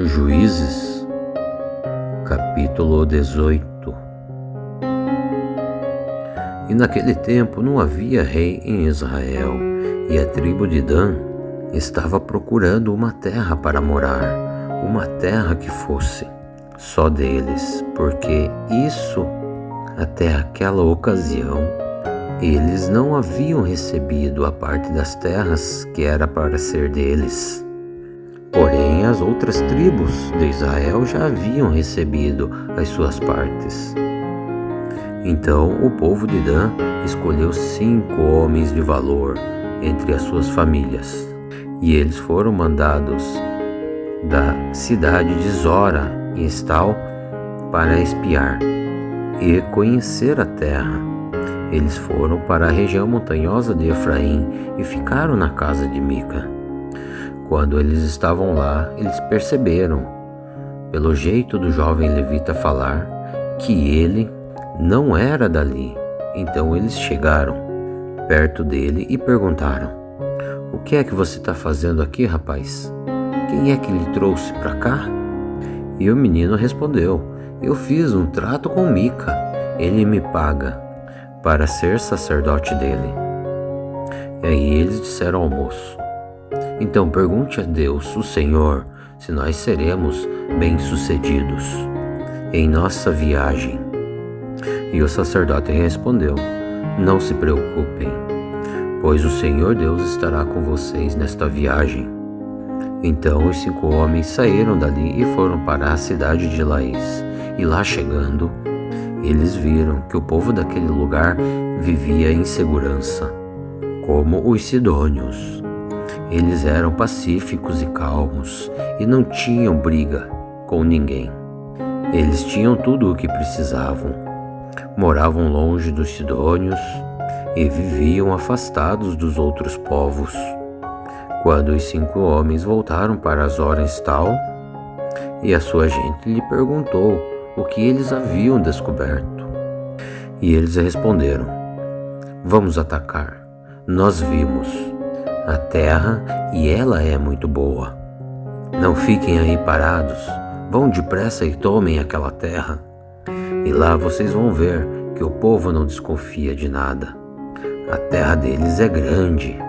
Juízes, capítulo 18. E naquele tempo não havia rei em Israel, e a tribo de Dan estava procurando uma terra para morar, uma terra que fosse só deles, porque isso, até aquela ocasião, eles não haviam recebido a parte das terras que era para ser deles. Porém, as outras tribos de Israel já haviam recebido as suas partes. Então o povo de Dan escolheu 5 homens de valor entre as suas famílias, e eles foram mandados da cidade de Zora em Estal para espiar e conhecer a terra. Eles foram para a região montanhosa de Efraim e ficaram na casa de Mica. Quando eles estavam lá, eles perceberam, pelo jeito do jovem levita falar, que ele não era dali. Então eles chegaram perto dele e perguntaram: "O que é que você está fazendo aqui, rapaz? Quem é que lhe trouxe para cá?" E o menino respondeu: "Eu fiz um trato com Mica. Ele me paga para ser sacerdote dele." E aí eles disseram ao moço: "Então pergunte a Deus, o Senhor, se nós seremos bem-sucedidos em nossa viagem." E o sacerdote respondeu: "Não se preocupem, pois o Senhor Deus estará com vocês nesta viagem." Então os 5 homens saíram dali e foram para a cidade de Laís. E lá chegando, eles viram que o povo daquele lugar vivia em segurança, como os sidônios. Eles eram pacíficos e calmos e não tinham briga com ninguém. Eles tinham tudo o que precisavam. Moravam longe dos sidônios e viviam afastados dos outros povos. Quando os 5 homens voltaram para Zora Estal, e a sua gente lhe perguntou o que eles haviam descoberto. E eles responderam: "Vamos atacar. Nós vimos a terra e ela é muito boa. Não fiquem aí parados, vão depressa e tomem aquela terra. E lá vocês vão ver que o povo não desconfia de nada. A terra deles é grande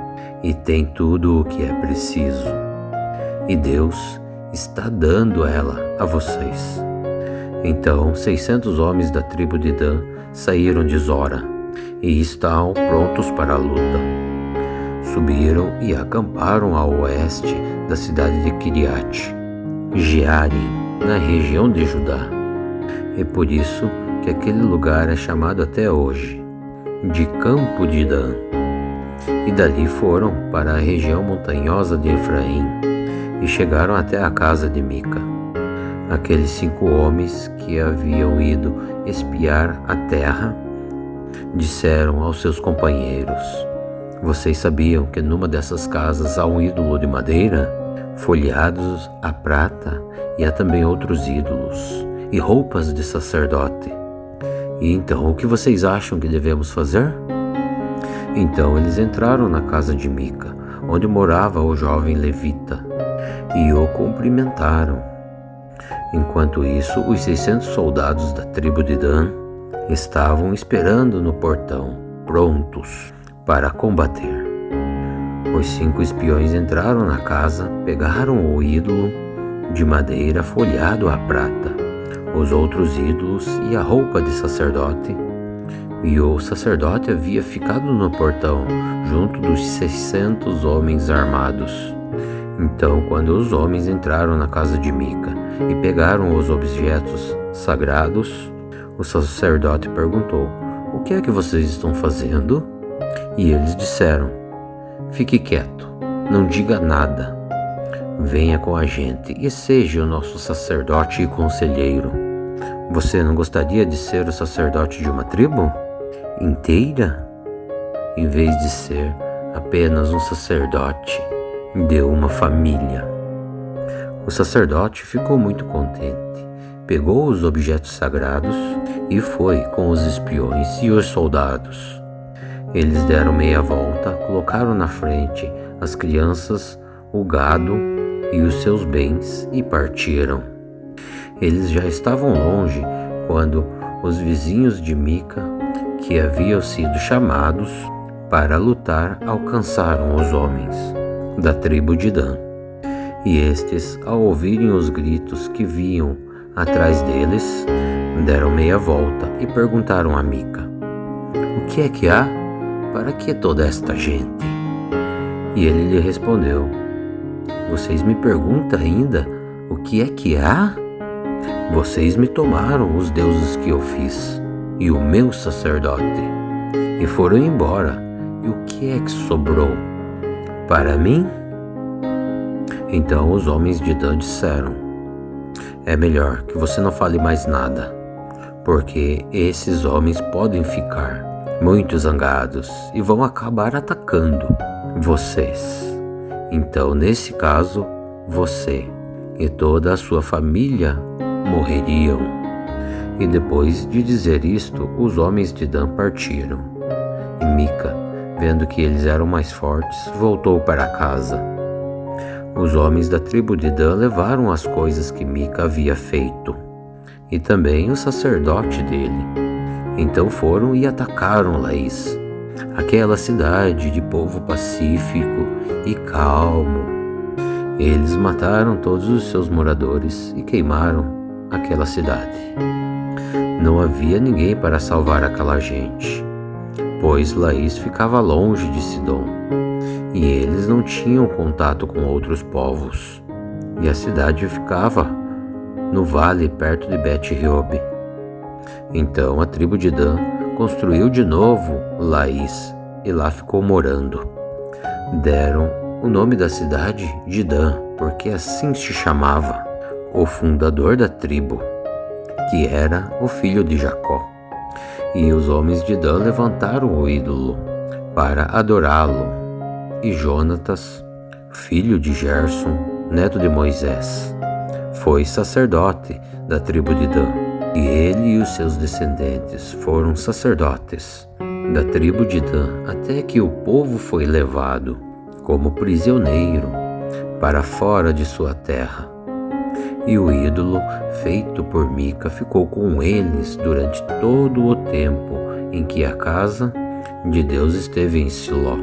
e tem tudo o que é preciso. E Deus está dando ela a vocês." Então 600 homens da tribo de Dan saíram de Zora e estavam prontos para a luta. Subiram e acamparam ao oeste da cidade de Kiriat Jearim, na região de Judá. É por isso que aquele lugar é chamado até hoje de Campo de Dan. E dali foram para a região montanhosa de Efraim e chegaram até a casa de Mica. Aqueles 5 homens que haviam ido espiar a terra disseram aos seus companheiros: "Vocês sabiam que numa dessas casas há um ídolo de madeira, folheados a prata, e há também outros ídolos e roupas de sacerdote. E então o que vocês acham que devemos fazer?" Então eles entraram na casa de Mica, onde morava o jovem levita, e o cumprimentaram. Enquanto isso, os 600 soldados da tribo de Dan estavam esperando no portão, prontos para combater. Os 5 espiões entraram na casa, pegaram o ídolo de madeira folheado à prata, os outros ídolos e a roupa de sacerdote, e o sacerdote havia ficado no portão, junto dos 600 homens armados. Então, quando os homens entraram na casa de Mica e pegaram os objetos sagrados, o sacerdote perguntou: "O que é que vocês estão fazendo?" E eles disseram: "Fique quieto, não diga nada. Venha com a gente e seja o nosso sacerdote e conselheiro." "Você não gostaria de ser o sacerdote de uma tribo inteira, em vez de ser apenas um sacerdote de uma família?" O sacerdote ficou muito contente, pegou os objetos sagrados e foi com os espiões e os soldados. Eles deram meia volta, colocaram na frente as crianças, o gado e os seus bens e partiram. Eles já estavam longe quando os vizinhos de Mica, que haviam sido chamados para lutar, alcançaram os homens da tribo de Dan. E estes, ao ouvirem os gritos que vinham atrás deles, deram meia volta e perguntaram a Mica: "O que é que há? Para que toda esta gente?" E ele lhe respondeu: "Vocês me perguntam ainda o que é que há? Vocês me tomaram os deuses que eu fiz e o meu sacerdote, e foram embora. E o que é que sobrou para mim?" Então os homens de Dan disseram: "É melhor que você não fale mais nada, porque esses homens podem ficar muito zangados e vão acabar atacando vocês. Então, nesse caso, você e toda a sua família morreriam." E depois de dizer isto, os homens de Dan partiram. E Mica, vendo que eles eram mais fortes, voltou para casa. Os homens da tribo de Dan levaram as coisas que Mica havia feito, e também o sacerdote dele. Então foram e atacaram Laís, aquela cidade de povo pacífico e calmo. Eles mataram todos os seus moradores e queimaram aquela cidade. Não havia ninguém para salvar aquela gente, pois Laís ficava longe de Sidom, e eles não tinham contato com outros povos, e a cidade ficava no vale perto de Bet-Reob. Então a tribo de Dan construiu de novo Laís e lá ficou morando. Deram o nome da cidade de Dan, porque assim se chamava o fundador da tribo, que era o filho de Jacó. E os homens de Dan levantaram o ídolo para adorá-lo. E Jonatas, filho de Gerson, neto de Moisés, foi sacerdote da tribo de Dan. E ele e os seus descendentes foram sacerdotes da tribo de Dan até que o povo foi levado como prisioneiro para fora de sua terra. E o ídolo feito por Mica ficou com eles durante todo o tempo em que a casa de Deus esteve em Siló.